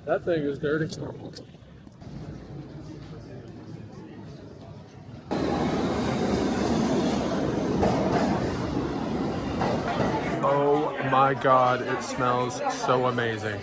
That thing is dirty. Oh my God, it smells so amazing.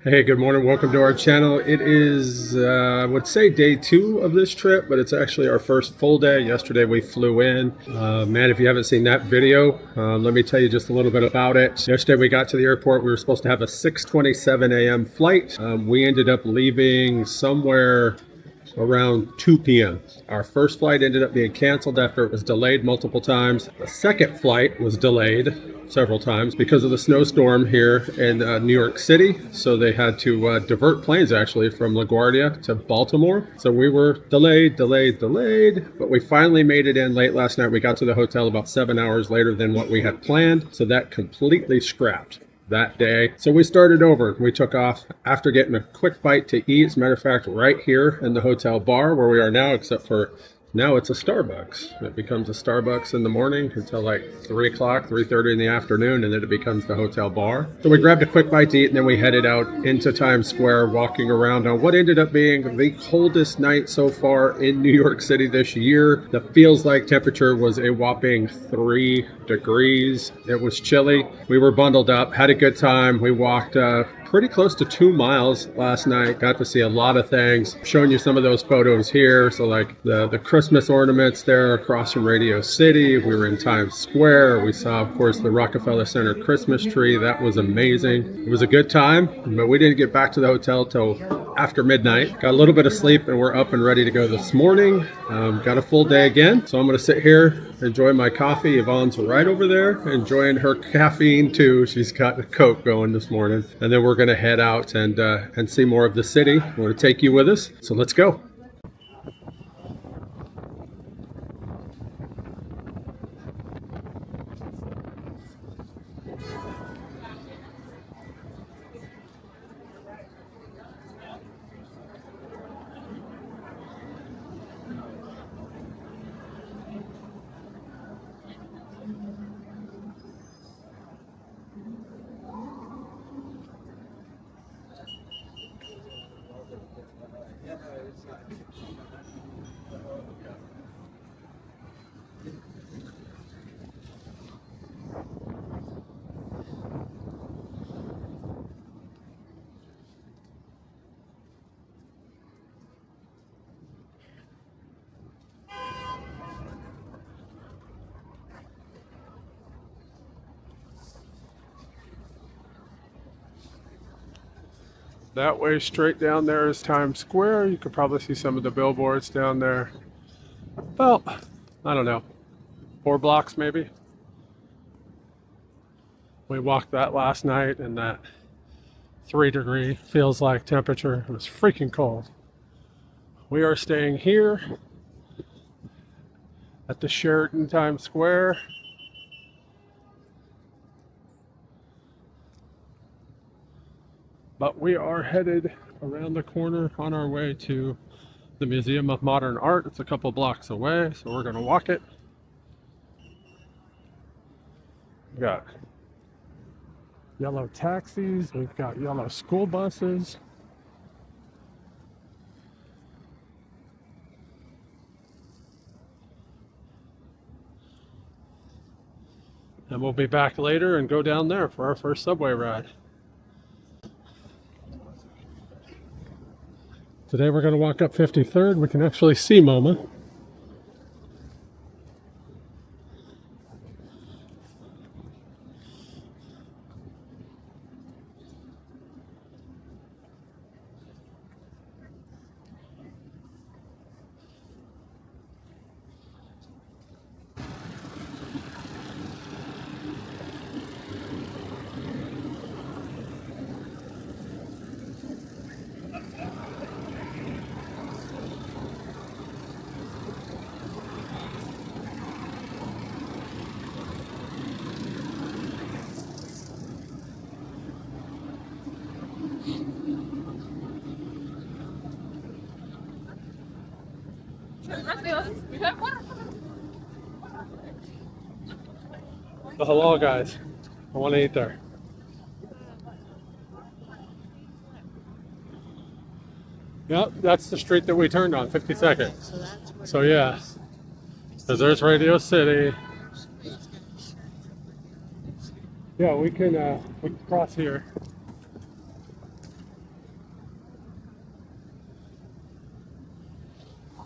Hey, good morning. Welcome to our channel. It is, I would say day 2 of this trip, but it's actually our first full day. Yesterday we flew in. Man, if you haven't seen that video, let me tell you just a little bit about it. Yesterday we got to the airport. We were supposed to have a 6:27 a.m. flight. We ended up leaving somewhere around 2 p.m. Our first flight ended up being canceled after it was delayed multiple times. The second flight was delayed several times because of the snowstorm here in New York City. So they had to divert planes actually from LaGuardia to Baltimore. So we were delayed, but we finally made it in late last night. We got to the hotel about 7 hours later than what we had planned. So that completely scrapped that day. So we started over. We took off after getting a quick bite to eat. As a matter of fact, right here in the hotel bar where we are now, except for now it's a Starbucks. It becomes a Starbucks in the morning until like 3 o'clock, 3:30 in the afternoon, and then it becomes the hotel bar. So we grabbed a quick bite to eat, and then we headed out into Times Square, walking around on what ended up being the coldest night so far in New York City this year. The feels like temperature was a whopping 3 degrees. It was chilly. We were bundled up, had a good time. We walked pretty close to 2 miles last night. Got to see a lot of things. I'm showing you some of those photos here. So like the Christmas ornaments there across from Radio City. We were in Times Square. We saw, of course, the Rockefeller Center Christmas tree. That was amazing. It was a good time, but we didn't get back to the hotel till after midnight. Got a little bit of sleep and we're up and ready to go this morning. Got a full day again. So I'm going to sit here, enjoy my coffee. Yvonne's right over there enjoying her caffeine too. She's got a Coke going this morning. And then we're going to head out and see more of the city. We're going to take you with us. So let's go. That way straight down there is Times Square. You could probably see some of the billboards down there. Well, I don't know, 4 blocks maybe. We walked that last night and that 3-degree feels like temperature. It was freaking cold. We are staying here at the Sheraton Times Square. But we are headed around the corner on our way to the Museum of Modern Art. It's a couple blocks away, so we're going to walk it. We've got yellow taxis, we've got yellow school buses. And we'll be back later and go down there for our first subway ride. Today we're going to walk up 53rd. We can actually see MoMA. Well, hello, guys. I want to eat there. Yep, that's the street that we turned on, 52nd. So yeah, because there's Radio City. Yeah, we can cross here.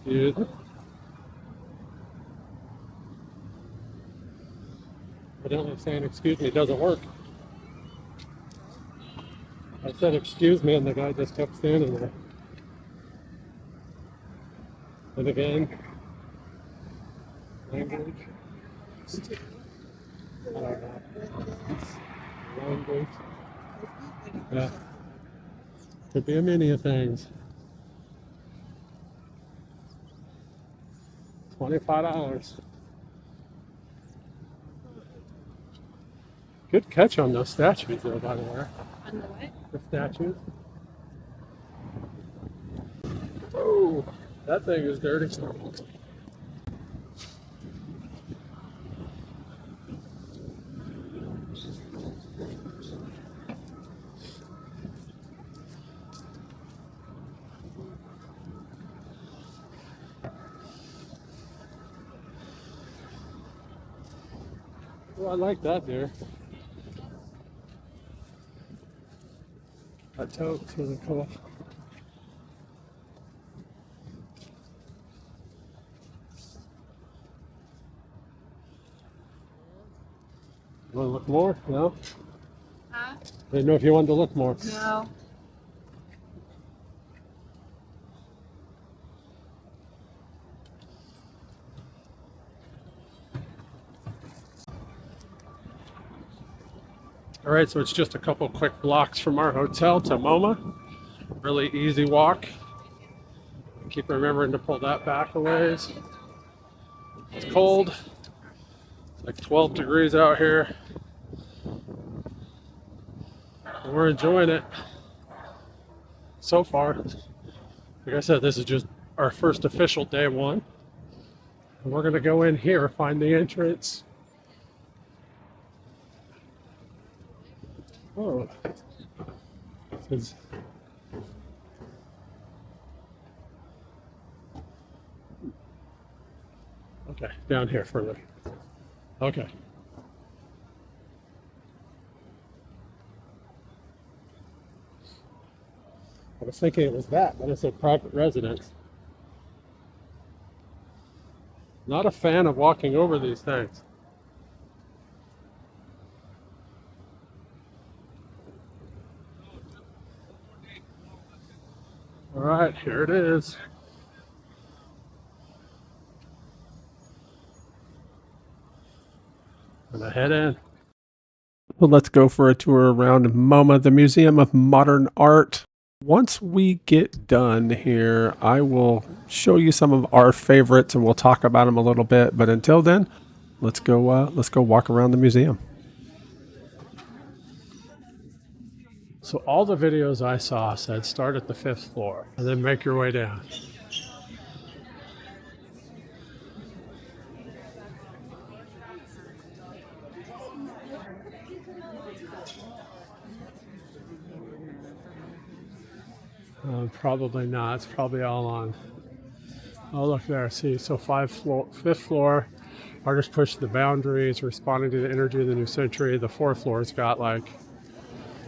Excuse me. Evidently saying excuse me doesn't work. I said excuse me and the guy just kept standing there. And again, language. I don't know. Language. Yeah. Could be a many of things. $25. Good catch on those statues, though, by the way. On the what? The statues. Oh, that thing is dirty. Oh, I like that there. That tote's really cool. You want to look more? No? Huh? I didn't know if you wanted to look more. No. All right, so it's just a couple quick blocks from our hotel to MoMA. Really easy walk. Keep remembering to pull that back a ways. It's cold. It's like 12 degrees out here. And we're enjoying it so far. Like I said, this is just our first official day one. And we're gonna go in here, find the entrance. Oh, this is okay, down here further. Okay. I was thinking it was that, but it said private residence. Not a fan of walking over these things. All right, here it is. I'm gonna head in. Well, let's go for a tour around MoMA, the Museum of Modern Art. Once we get done here, I will show you some of our favorites and we'll talk about them a little bit. But until then, let's go walk around the museum. So all the videos I saw said start at the 5th floor and then make your way down. Probably not. It's probably all on. Oh, look there. See, so 5th floor. Artists push the boundaries, responding to the energy of the new century. The 4th floor's got like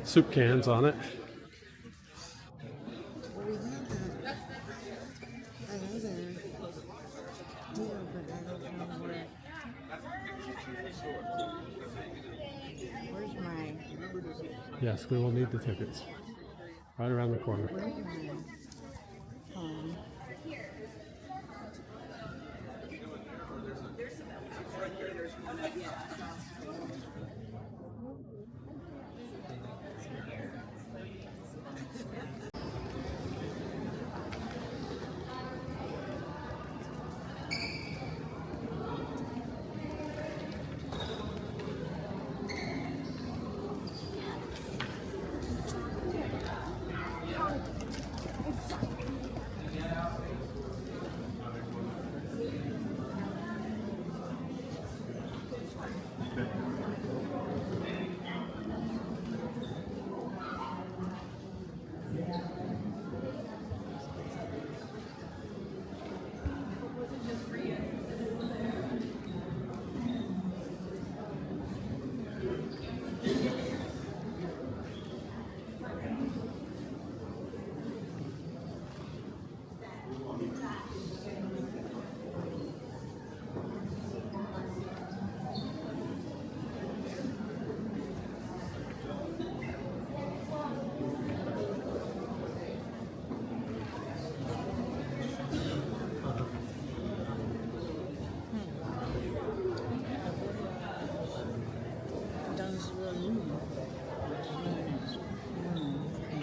soup cans on it. Yes, we will need the tickets. Right around the corner.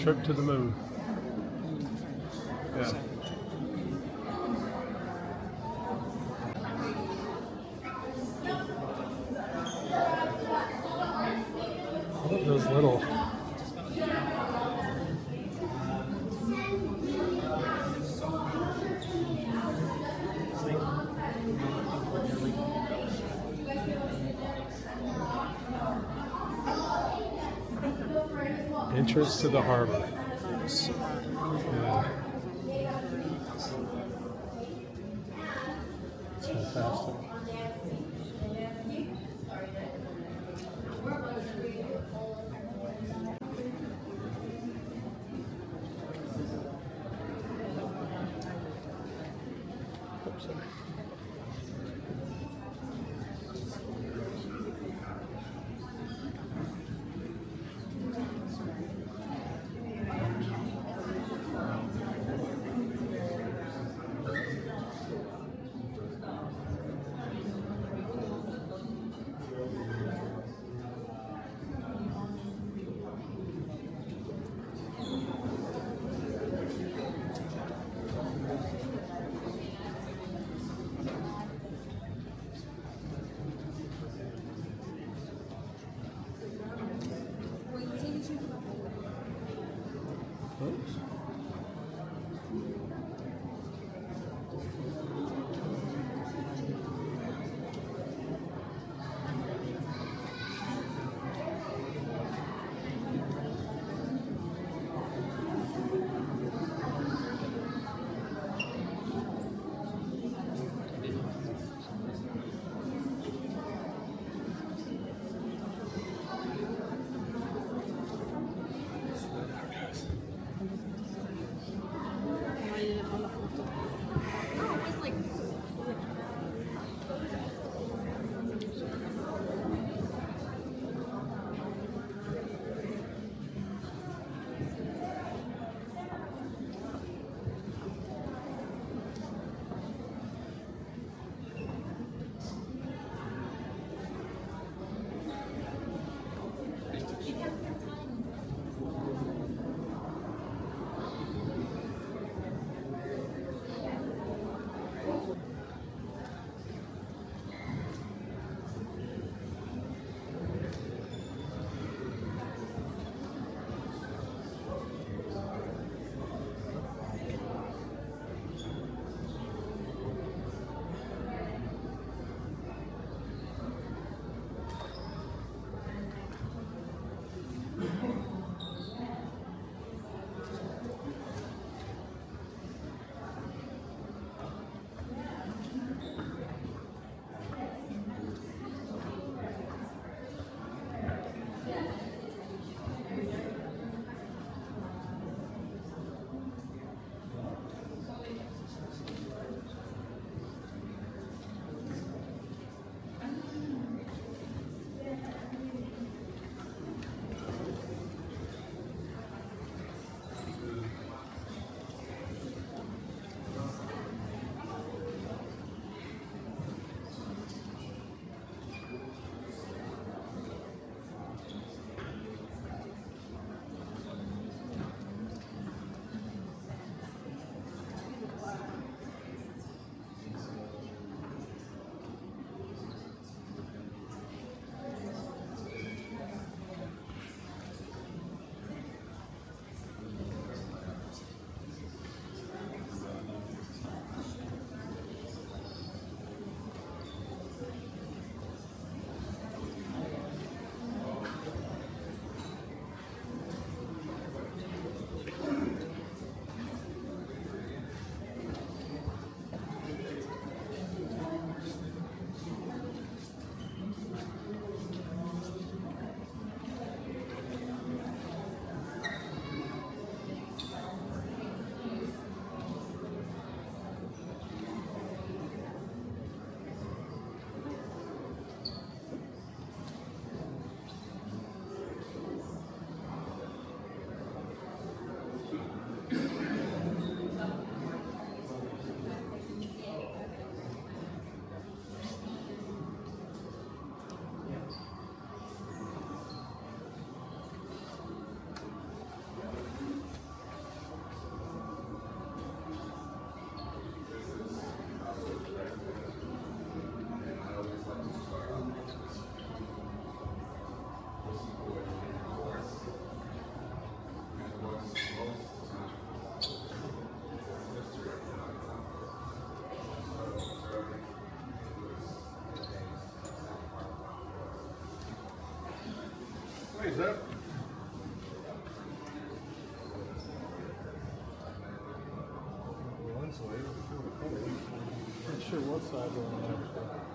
trip to the moon. Yeah. I love those little. Entrance to the harbor. Yeah. It's fantastic. Oops, sorry. Oops. sure what side we're on actually.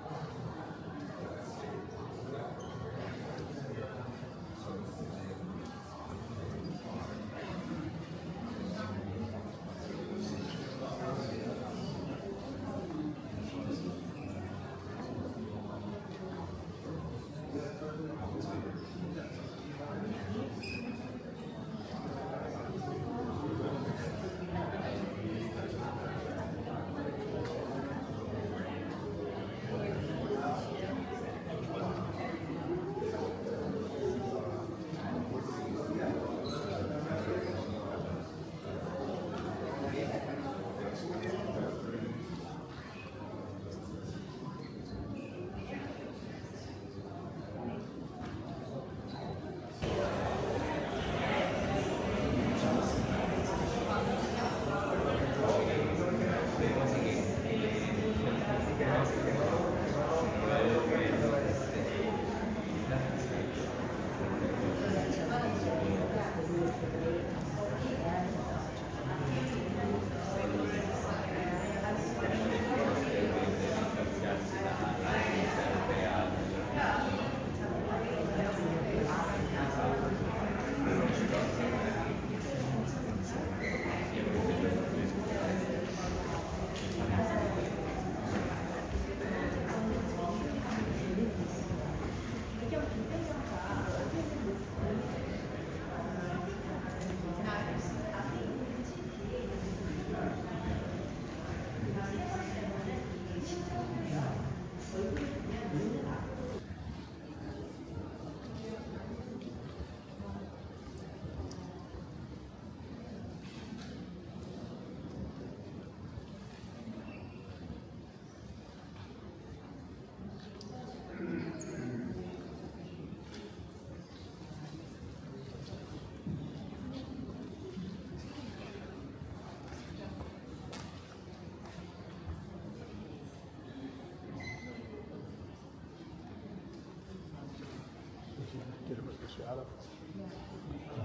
Get it with the shadow.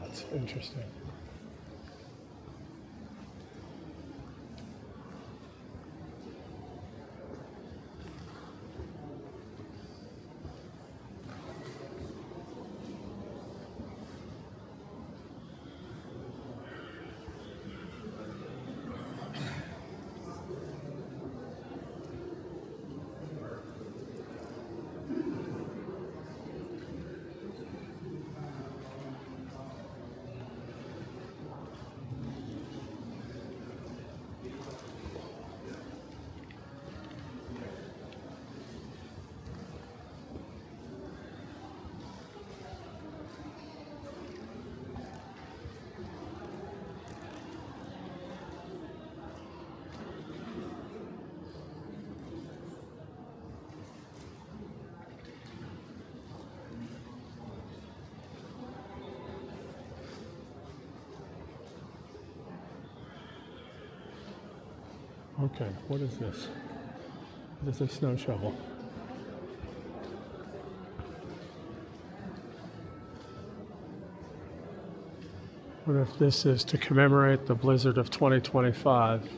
That's interesting. Okay, what is this? What is a snow shovel? What if this is to commemorate the blizzard of 2025?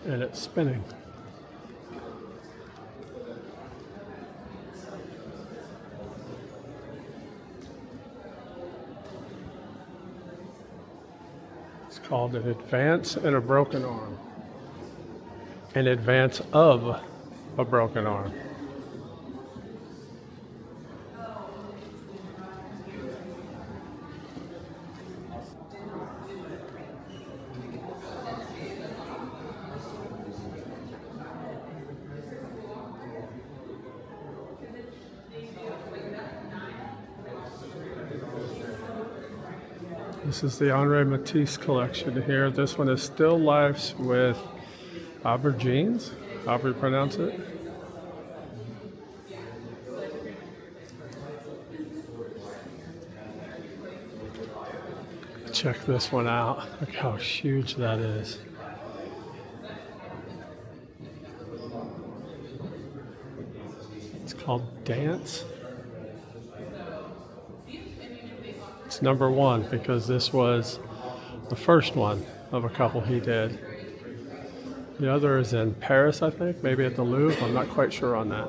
And it's spinning. It's called an advance and a broken arm. An advance of a broken arm. This is the Henri Matisse collection here. This one is still lifes with aubergines, however you pronounce it. Check this one out. Look how huge that is. It's called Dance. It's number one because this was the first one of a couple he did. The other is in Paris, I think, maybe at the Louvre. I'm not quite sure on that.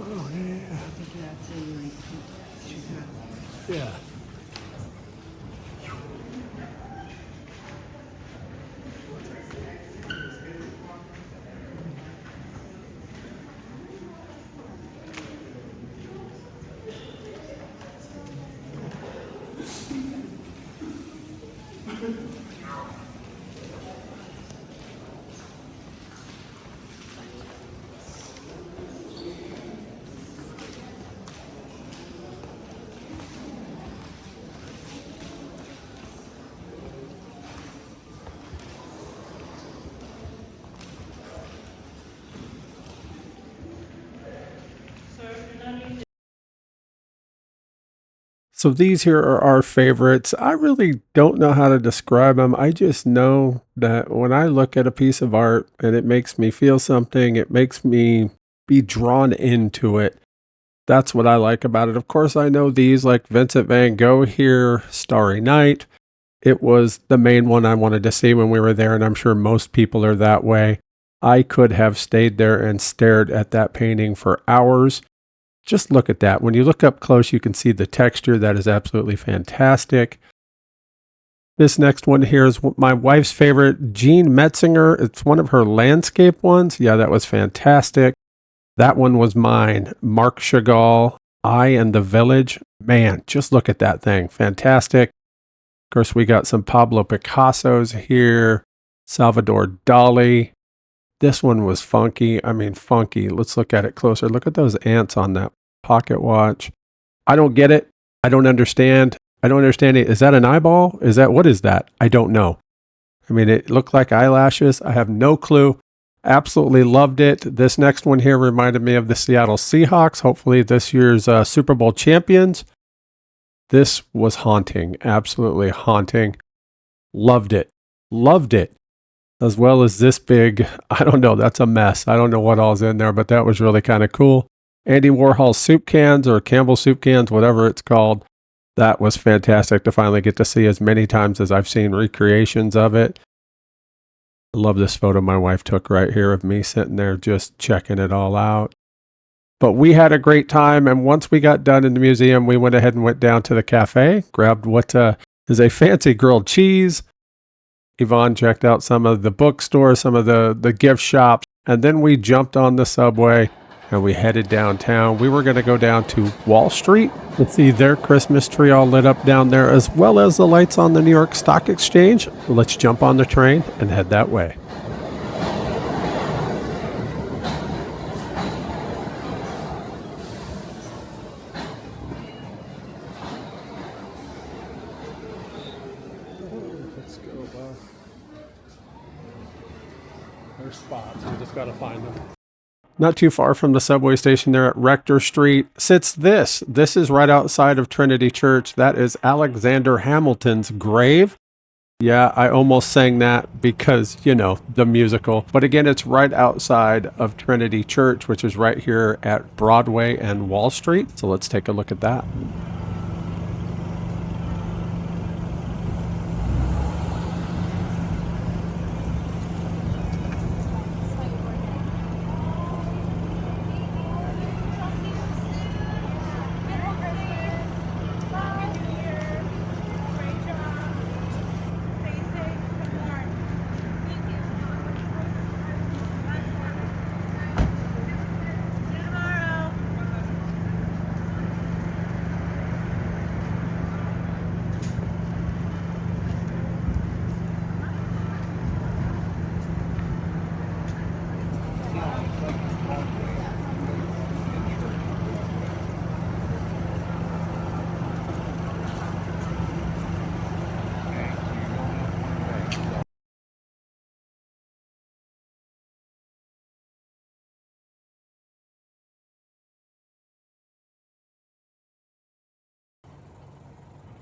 Oh, yeah. Yeah. So these here are our favorites. I really don't know how to describe them. I just know that when I look at a piece of art and it makes me feel something, it makes me be drawn into it. That's what I like about it. Of course, I know these like Vincent van Gogh here, Starry Night. It was the main one I wanted to see when we were there, and I'm sure most people are that way. I could have stayed there and stared at that painting for hours. Just look at that. When you look up close, you can see the texture. That is absolutely fantastic. This next one here is my wife's favorite, Jean Metzinger. It's one of her landscape ones. Yeah, that was fantastic. That one was mine. Marc Chagall, I and the Village. Man, just look at that thing. Fantastic. Of course, we got some Pablo Picassos here. Salvador Dalí. This one was funky. I mean, funky. Let's look at it closer. Look at those ants on that pocket watch. I don't get it. I don't understand. I don't understand it. Is that an eyeball? What is that? I don't know. I mean, it looked like eyelashes. I have no clue. Absolutely loved it. This next one here reminded me of the Seattle Seahawks. Hopefully this year's Super Bowl champions. This was haunting. Absolutely haunting. Loved it. Loved it. As well as this big, I don't know, that's a mess. I don't know what all's in there, but that was really kind of cool. Andy Warhol soup cans or Campbell soup cans, whatever it's called. That was fantastic to finally get to see as many times as I've seen recreations of it. I love this photo my wife took right here of me sitting there just checking it all out. But we had a great time, and once we got done in the museum, we went ahead and went down to the cafe, grabbed what is a fancy grilled cheese. Yvonne checked out some of the bookstores, some of the gift shops, and then we jumped on the subway and we headed downtown. We were going to go down to Wall Street to see their Christmas tree all lit up down there, as well as the lights on the New York Stock Exchange. Let's jump on the train and head that way. Let's go, Bob. There's spots. We just got to find them. Not too far from the subway station there at Rector Street sits this. This is right outside of Trinity Church. That is Alexander Hamilton's grave. Yeah, I almost sang that because, you know, the musical. But again, it's right outside of Trinity Church, which is right here at Broadway and Wall Street. So let's take a look at that.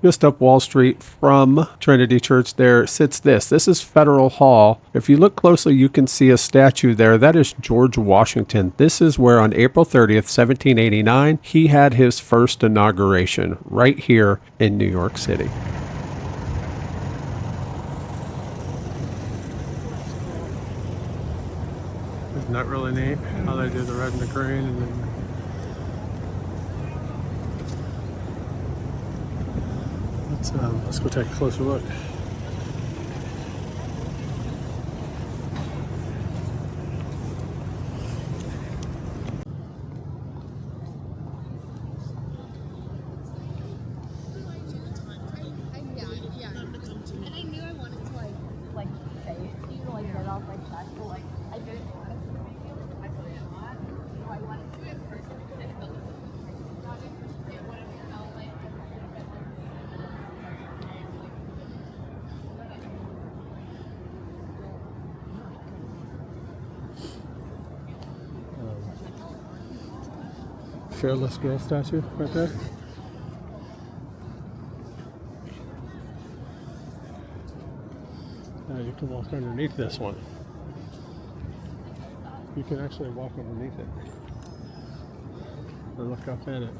Just up Wall Street from Trinity Church there sits this. This is Federal Hall. If you look closely, you can see a statue there. That is George Washington. This is where on April 30th, 1789, he had his first inauguration right here in New York City. Isn't that really neat? How they do the red and the green, and then let's go take a closer look. Fearless girl statue right there. Now you can walk underneath this one. You can actually walk underneath it and look up in it.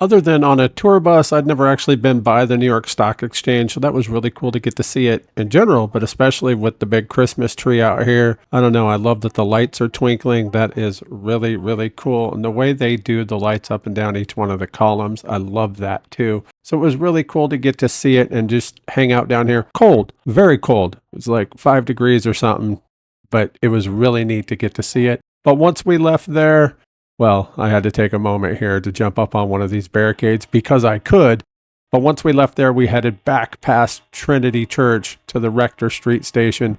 Other than on a tour bus, I'd never actually been by the New York Stock Exchange, so that was really cool to get to see it in general, but especially with the big Christmas tree out here. I don't know, I love that the lights are twinkling. That is really, really cool. And the way they do the lights up and down each one of the columns, I love that too. So it was really cool to get to see it and just hang out down here. Cold, very cold. It was like 5 degrees or something, but it was really neat to get to see it. But once we left there, well, I had to take a moment here to jump up on one of these barricades because I could. But once we left there, we headed back past Trinity Church to the Rector Street station,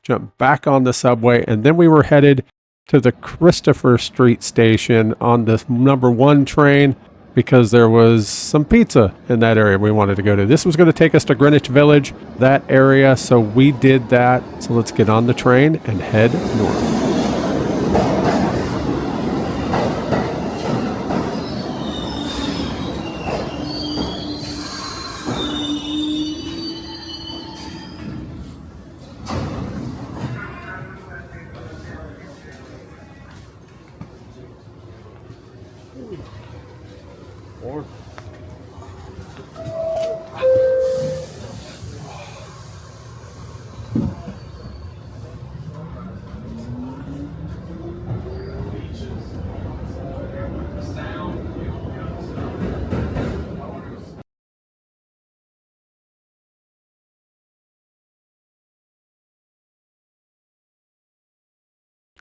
jumped back on the subway, and then we were headed to the Christopher Street station on the number 1 train because there was some pizza in that area we wanted to go to. This was going to take us to Greenwich Village, that area, so we did that. So let's get on the train and head north.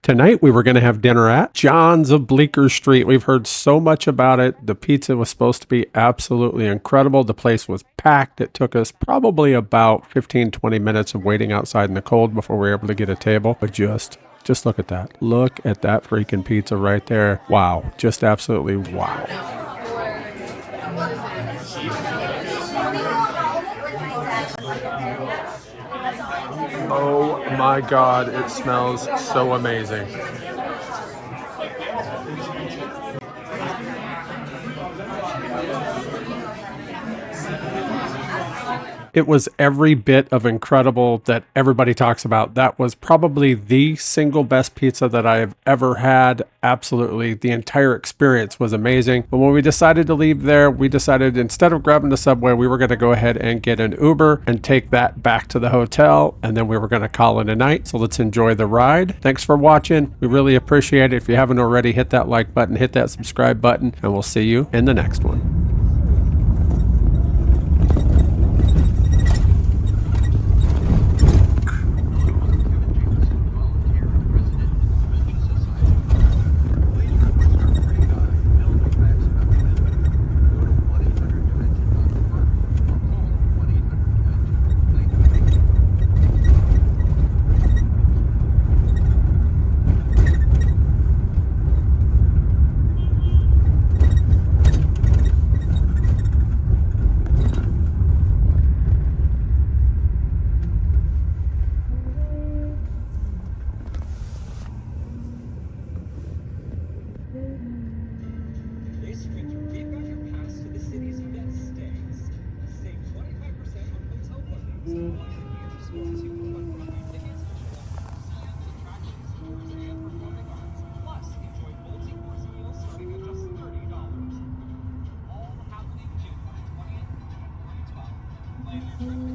Tonight we were going to have dinner at John's of Bleecker Street. We've heard so much about it. The pizza was supposed to be absolutely incredible. The place was packed. It took us probably about 15-20 minutes of waiting outside in the cold before we were able to get a table. But just look at that. Look at that freaking pizza right there. Wow. Just absolutely wow. Oh my God, it smells so amazing. It was every bit of incredible that everybody talks about. That was probably the single best pizza that I have ever had. Absolutely. The entire experience was amazing. But when we decided to leave there, we decided instead of grabbing the subway, we were going to go ahead and get an Uber and take that back to the hotel. And then we were going to call it a night. So let's enjoy the ride. Thanks for watching. We really appreciate it. If you haven't already, hit that like button, hit that subscribe button, and we'll see you in the next one. This winter, we've got your pass to the city's best stays. Save 25% on hotel bookings. 1 year, or 2-for-1 tickets, museums, attractions, tours, and performing arts. Plus, enjoy multi-course meals starting at just $30. All happening June 20th, 2012. Plan your trip